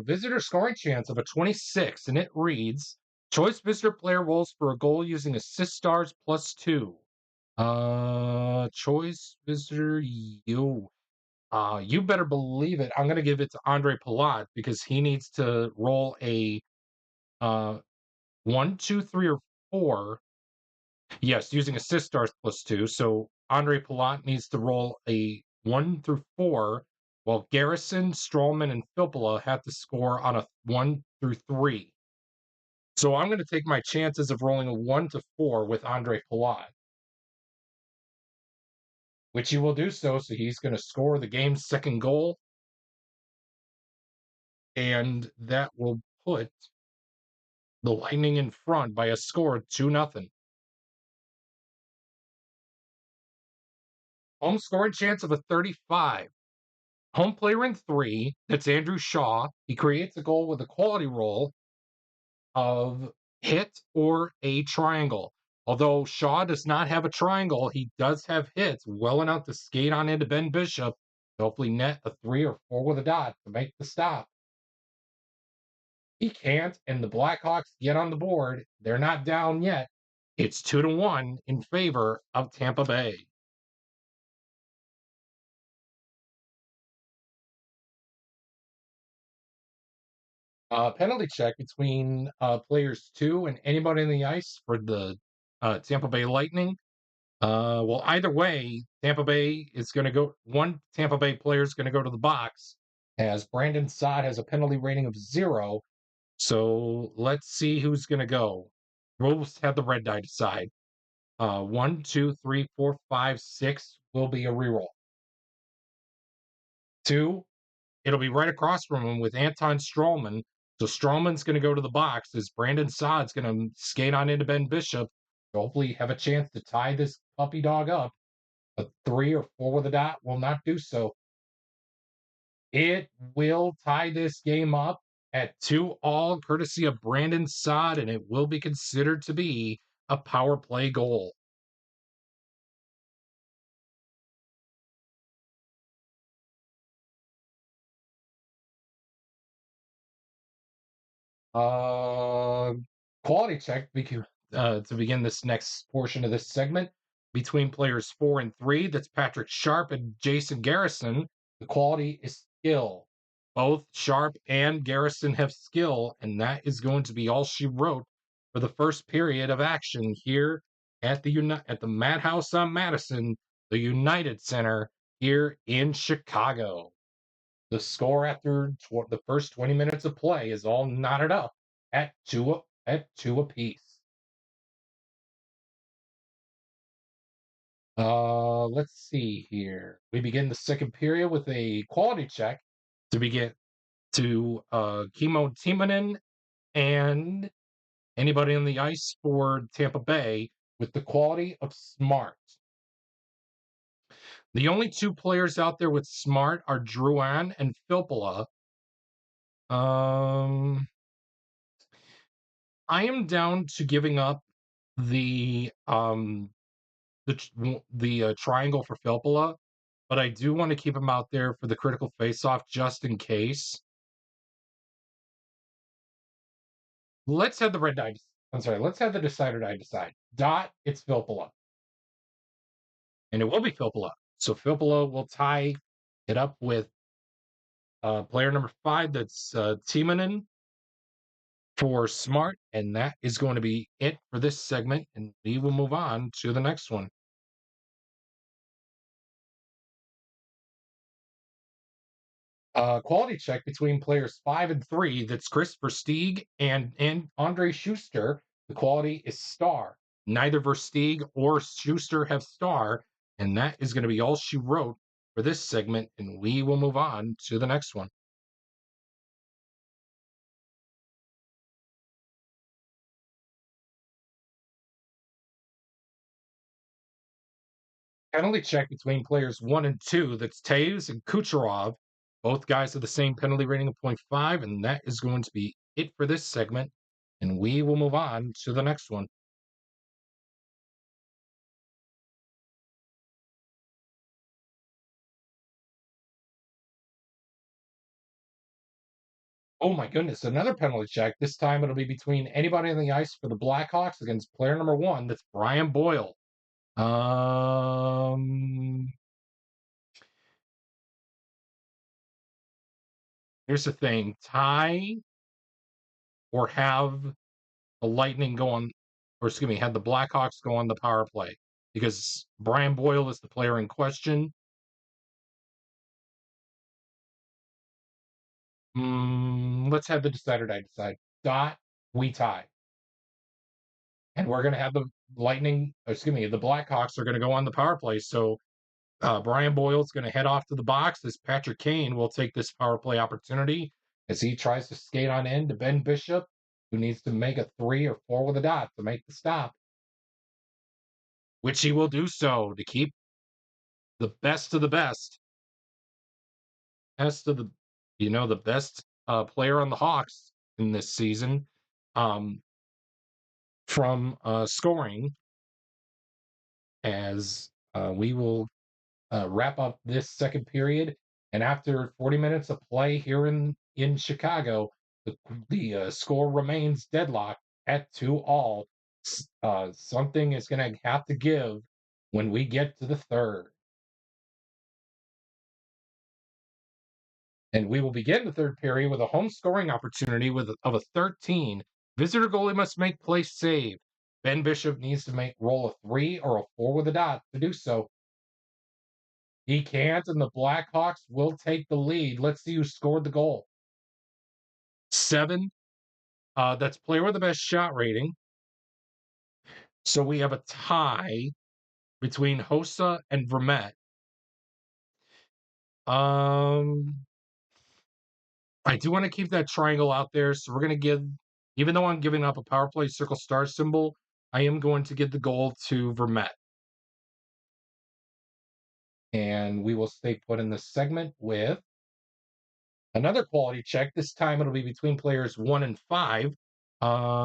Visitor scoring chance of a 26, and it reads, choice visitor player rolls for a goal using assist stars +2. Choice visitor, you better believe it. I'm gonna give it to Andre Palat because he needs to roll a uh 1, 2, 3, or 4. Yes, using assist stars +2. So Andre Palat needs to roll a 1 through 4, while Garrison, Strawman, and Filppula have to score on a 1 through 3. So I'm gonna take my chances of rolling a 1 to 4 with Andre Palat, which he will do so. So he's gonna score the game's second goal, and that will put the Lightning in front by a score of 2-0. Home scoring chance of a 35. Home player in 3, that's Andrew Shaw. He creates a goal with a quality roll of hit or a triangle. Although Shaw does not have a triangle, he does have hits well enough to skate on into Ben Bishop, hopefully net a 3 or 4 with a dot to make the stop. He can't, and the Blackhawks get on the board. They're not down yet. It's 2-1 in favor of Tampa Bay. Penalty check between players 2 and anybody in the ice for the Tampa Bay Lightning. Well, either way, Tampa Bay is going to go. One Tampa Bay player is going to go to the box, as Brandon Saad has a penalty rating of 0. So let's see who's going to go. We'll have the red die decide. 1, 2, 3, 4, 5, 6 will be a reroll. 2, it'll be right across from him with Anton Strawman. So Strawman's going to go to the box as Brandon Saad's going to skate on into Ben Bishop. Hopefully have a chance to tie this puppy dog up. A 3 or 4 with a dot will not do so. It will tie this game up at 2-2, courtesy of Brandon Saad, and it will be considered to be a power play goal. Uh, Quality check to begin this next portion of this segment between players 4 and 3. That's Patrick Sharp and Jason Garrison. The quality is skill. Both Sharp and Garrison have skill, and that is going to be all she wrote for the first period of action here at the Madhouse on Madison, the United Center here in Chicago. The score after the first 20 minutes of play is all knotted up at two apiece. Let's see here. We begin the second period with a quality check to begin to Kimo Timonen and anybody on the ice for Tampa Bay with the quality of smart. The only two players out there with smart are Drouin and Filppula. I am down to giving up the triangle for Filppula, but I do want to keep him out there for the critical face-off just in case. Let's have the red die. I'm sorry. Let's have the decider die decide. It's Filppula, and it will be Filppula. So Filppula will tie it up with player number 5. That's Timonen for smart, and that is going to be it for this segment, and we will move on to the next one. Quality check between players 5 and 3. That's Chris Versteeg and Andre Schuster. The quality is star. Neither Versteeg or Schuster have star, and that is going to be all she wrote for this segment, and we will move on to the next one. Penalty check between players 1 and 2. That's Taves and Kucherov. Both guys have the same penalty rating of 0.5, and that is going to be it for this segment, and we will move on to the next one. Oh my goodness, another penalty check. This time it'll be between anybody on the ice for the Blackhawks against player number 1. That's Brian Boyle. Here's the thing: tie or have the Lightning go on, or excuse me, have the Blackhawks go on the power play because Brian Boyle is the player in question. Let's have the decider die decide. We tie. And we're going to have the the Blackhawks are going to go on the power play. So Brian Boyle's going to head off to the box as Patrick Kane will take this power play opportunity as he tries to skate on in to Ben Bishop, who needs to make a 3 or 4 with a dot to make the stop, which he will do so to keep the best of the best. Best of the best player on the Hawks in this season from scoring as we will wrap up this second period. And after 40 minutes of play here in Chicago, the score remains deadlocked at 2-all. Something is going to have to give when we get to the third. And we will begin the third period with a home scoring opportunity of a 13. Visitor goalie must make play save. Ben Bishop needs to roll a 3 or a 4 with a dot to do so. He can't, and the Blackhawks will take the lead. Let's see who scored the goal. 7. That's player with the best shot rating. So we have a tie between Hossa and Vermette. I do want to keep that triangle out there, so we're going to even though I'm giving up a power play circle star symbol, I am going to give the goal to Vermette. And we will stay put in this segment with another quality check. This time it'll be between players 1 and 5.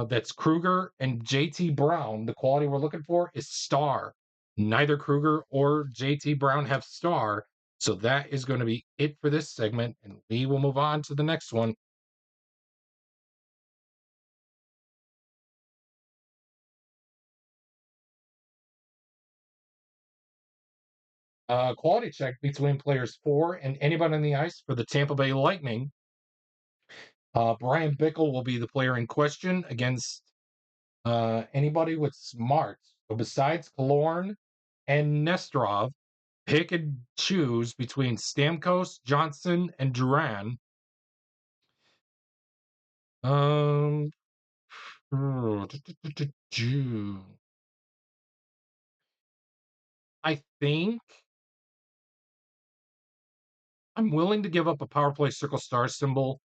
That's Kruger and JT Brown. The quality we're looking for is star. Neither Kruger or JT Brown have star. So that is going to be it for this segment, and we will move on to the next one. Quality check between players 4 and anybody on the ice for the Tampa Bay Lightning. Brian Bickle will be the player in question against anybody with smarts. So besides Killorn and Nesterov, pick and choose between Stamkos, Johnson, and Duran. Um, I think I'm willing to give up a power play circle star symbol.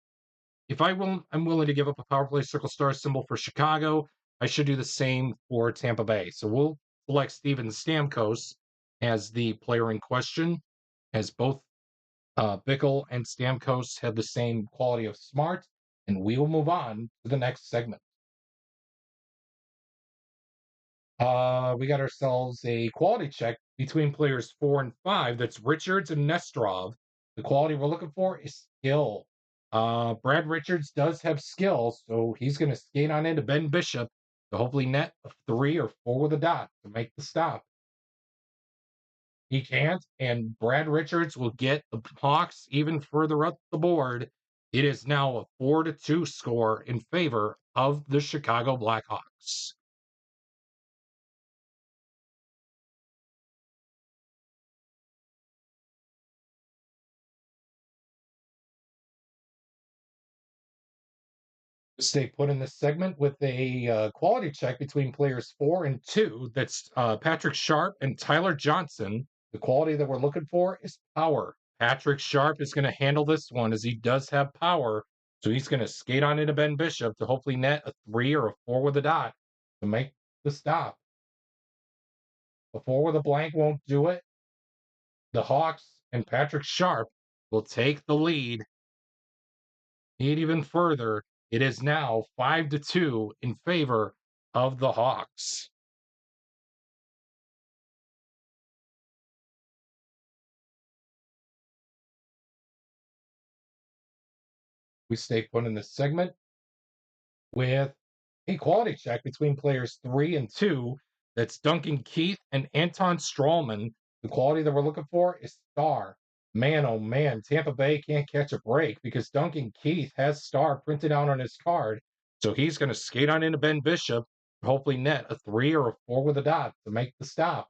If I'm willing to give up a power play circle star symbol for Chicago. I should do the same for Tampa Bay. So we'll select Steven Stamkos as the player in question, as both Bickle and Stamkos have the same quality of smart, and we will move on to the next segment. We got ourselves a quality check between players 4 and 5. That's Richards and Nesterov. The quality we're looking for is skill. Brad Richards does have skill, so he's going to skate on into Ben Bishop to hopefully net a 3 or 4 with a dot to make the stop. He can't, and Brad Richards will get the Hawks even further up the board. It is now a 4-2 score in favor of the Chicago Blackhawks. Stay put in this segment with a quality check between players 4 and 2. That's Patrick Sharp and Tyler Johnson. The quality that we're looking for is power. Patrick Sharp is going to handle this one as he does have power. So he's going to skate on into Ben Bishop to hopefully net a 3 or a 4 with a dot to make the stop. A 4 with a blank won't do it. The Hawks and Patrick Sharp will take the lead. Need even further. It is now 5-2 in favor of the Hawks. We stay put in this segment with a quality check between players 3 and 2. That's Duncan Keith and Anton Strawman. The quality that we're looking for is star. Man, oh man, Tampa Bay can't catch a break because Duncan Keith has star printed out on his card. So he's going to skate on into Ben Bishop, hopefully net a 3 or a 4 with a dot to make the stop.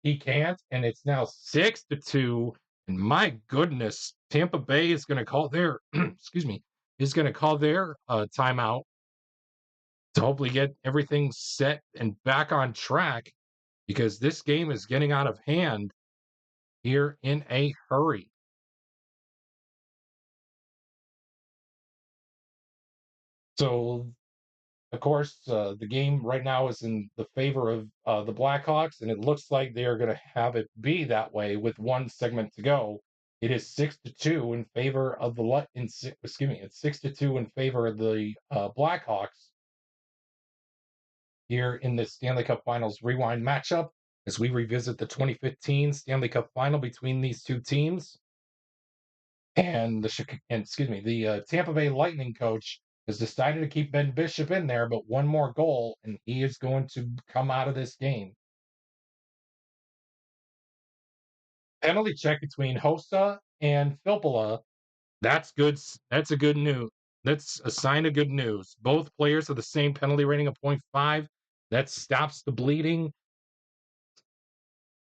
He can't, and it's now 6-2. And my goodness, Tampa Bay is going to call their excuse me, is going to call their timeout to hopefully get everything set and back on track because this game is getting out of hand here in a hurry. So, of course, the game right now is in the favor of the Blackhawks, and it looks like they are going to have it be that way with one segment to go. It is 6-2 in favor of the it's 6-2 in favor of the Blackhawks here in the Stanley Cup Finals Rewind matchup as we revisit the 2015 Stanley Cup Final between these two teams. And the Tampa Bay Lightning coach has decided to keep Ben Bishop in there, but one more goal, and he is going to come out of this game. Penalty check between Hossa and Filppula. That's good. That's a good news. That's a sign of good news. Both players have the same penalty rating of 0.5. That stops the bleeding.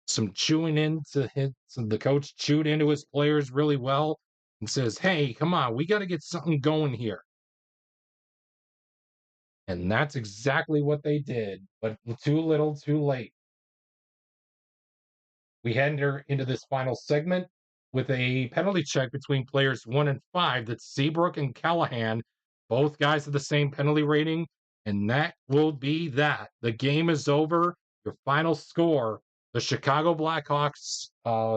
Some chewing into his, the coach chewed into his players really well and says, "Hey, come on, we got to get something going here." And that's exactly what they did, but too little, too late. We enter into this final segment with a penalty check between players 1 and 5. That's Seabrook and Callahan. Both guys have the same penalty rating, and that will be that. The game is over. Your final score, the Chicago Blackhawks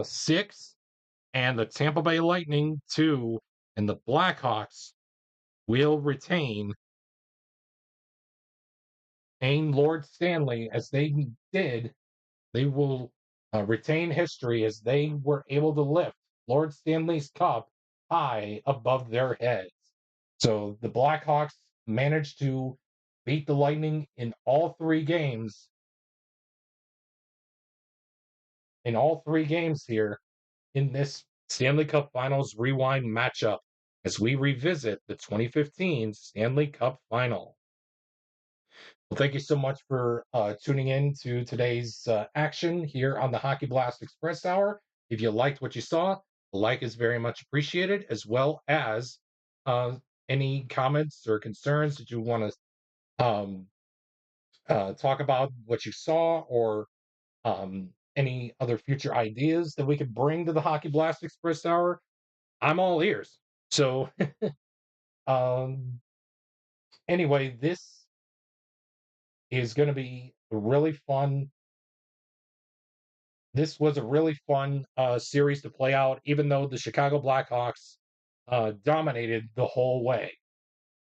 6 and the Tampa Bay Lightning 2, and the Blackhawks will retain Lord Stanley as they did. They will retain history as they were able to lift Lord Stanley's Cup high above their heads. So the Blackhawks managed to beat the Lightning in all 3 games in all three games here in this Stanley Cup Finals Rewind matchup as we revisit the 2015 Stanley Cup Final. Well, thank you so much for tuning in to today's action here on the Hockey Blast Express Hour. If you liked what you saw, a like is very much appreciated, as well as uh, any comments or concerns that you want to talk about what you saw, or any other future ideas that we could bring to the Hockey Blast Express Hour. I'm all ears. So, um, anyway, this is going to be really fun. This was a really fun series to play out, even though the Chicago Blackhawks dominated the whole way.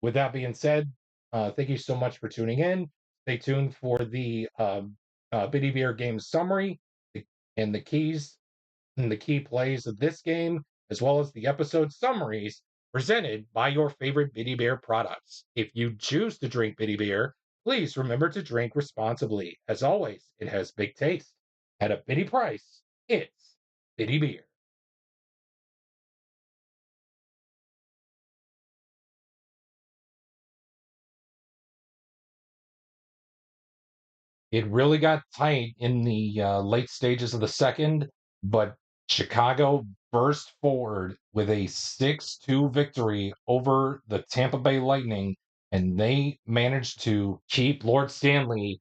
With that being said, thank you so much for tuning in. Stay tuned for the Biddy Beer game summary and the key plays of this game, as well as the episode summaries presented by your favorite Biddy Beer products. If you choose to drink Biddy Beer, please remember to drink responsibly. As always, it has big taste. At a bitty price, it's Biddy Beer. It really got tight in the late stages of the second, but Chicago burst forward with a 6-2 victory over the Tampa Bay Lightning, and they managed to keep Lord Stanley,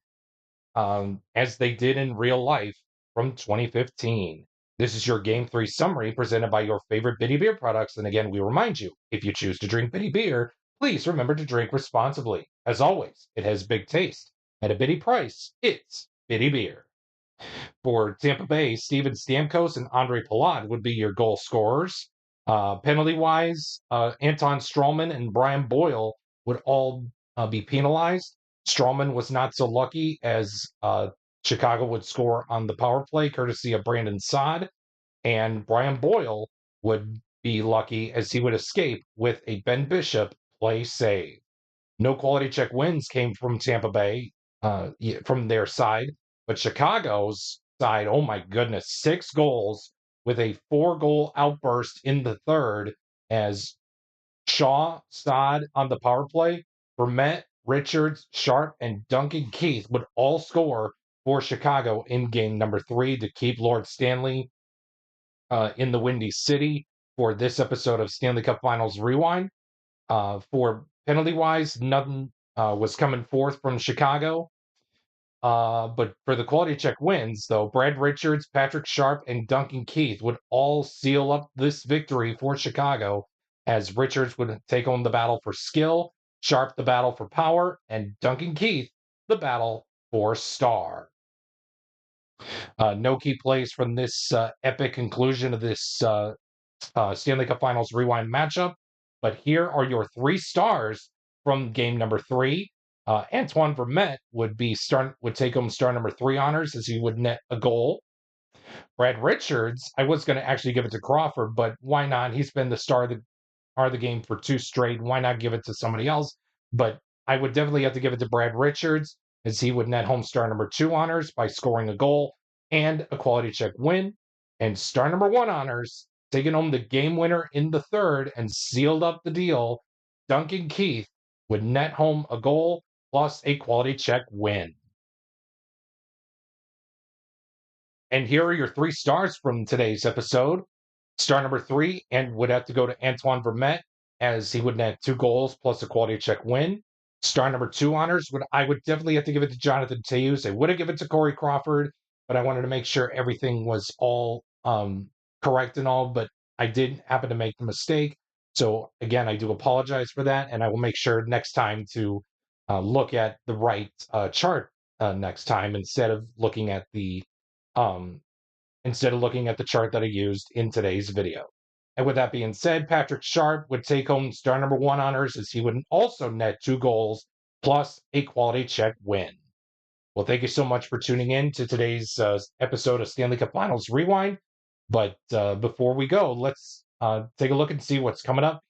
as they did in real life, from 2015. This is your Game 3 summary presented by your favorite Biddy Beer products. And again, we remind you, if you choose to drink Biddy Beer, please remember to drink responsibly. As always, it has big taste. At a bitty price, it's Biddy Beer. For Tampa Bay, Steven Stamkos and Andre Palat would be your goal scorers. Penalty-wise, Anton Strawman and Brian Boyle would all be penalized. Strawman was not so lucky, as Chicago would score on the power play, courtesy of Brandon Saad, and Brian Boyle would be lucky, as he would escape with a Ben Bishop play save. No quality check wins came from Tampa Bay, from their side, but Chicago's side, oh my goodness, 6 goals with a 4-goal outburst in the third, as Shaw, Saad on the power play, Vermette, Richards, Sharp, and Duncan Keith would all score for Chicago in game number 3 to keep Lord Stanley in the Windy City for this episode of Stanley Cup Finals Rewind. For penalty wise, nothing was coming forth from Chicago. But for the quality check wins, though, Brad Richards, Patrick Sharp, and Duncan Keith would all seal up this victory for Chicago, as Richards would take on the battle for skill, Sharp the battle for power, and Duncan Keith the battle for star. No key plays from this epic conclusion of this Stanley Cup Finals Rewind matchup. But here are your 3 stars from game number 3. Antoine Vermette would take home star number 3 honors, as he would net a goal. Brad Richards, I was going to actually give it to Crawford, but why not? He's been the star of the game for 2 straight. Why not give it to somebody else? But I would definitely have to give it to Brad Richards, as he would net home star number 2 honors by scoring a goal and a quality check win. And star number 1 honors, taking home the game winner in the third and sealed up the deal. Duncan Keith would net home a goal plus a quality check win. And here are your 3 stars from today's episode. Star number 3 and would have to go to Antoine Vermette, as he would net 2 goals plus a quality check win. Star number 2 honors I would definitely have to give it to Jonathan Toews. I would have given it to Corey Crawford, but I wanted to make sure everything was all correct and all, but I did happen to make the mistake. So again, I do apologize for that, and I will make sure next time to look at the right chart next time, um, instead of looking at the chart that I used in today's video. And with that being said, Patrick Sharp would take home star number 1 honors, as he would also net 2 goals plus a quality check win. Well, thank you so much for tuning in to today's episode of Stanley Cup Finals Rewind. But before we go, let's take a look and see what's coming up.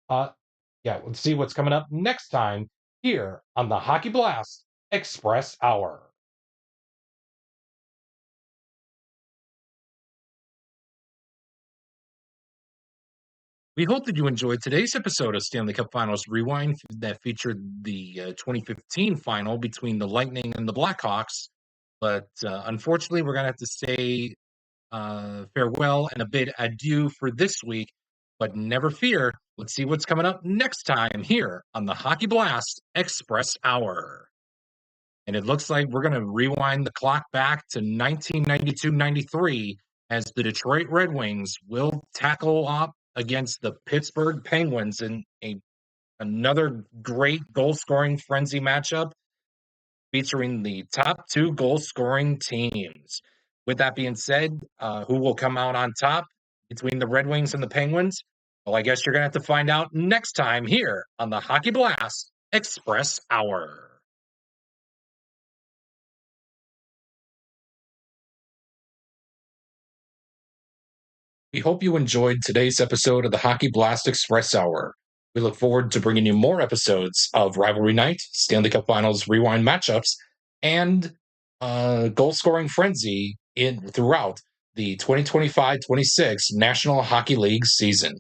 Let's see what's coming up next time here on the Hockey Blast Express Hour. We hope that you enjoyed today's episode of Stanley Cup Finals Rewind that featured the 2015 final between the Lightning and the Blackhawks. But unfortunately, we're going to have to say farewell and a bid adieu for this week. But never fear, let's see what's coming up next time here on the Hockey Blast Express Hour. And it looks like we're going to rewind the clock back to 1992-93 as the Detroit Red Wings will tackle up against the Pittsburgh Penguins in another great goal-scoring frenzy matchup featuring the top two goal-scoring teams. With that being said, who will come out on top between the Red Wings and the Penguins? Well, I guess you're going to have to find out next time here on the Hockey Blast Express Hour. We hope you enjoyed today's episode of the Hockey Blast Express Hour. We look forward to bringing you more episodes of Rivalry Night, Stanley Cup Finals Rewind matchups, and goal scoring frenzy throughout the 2025-26 National Hockey League season.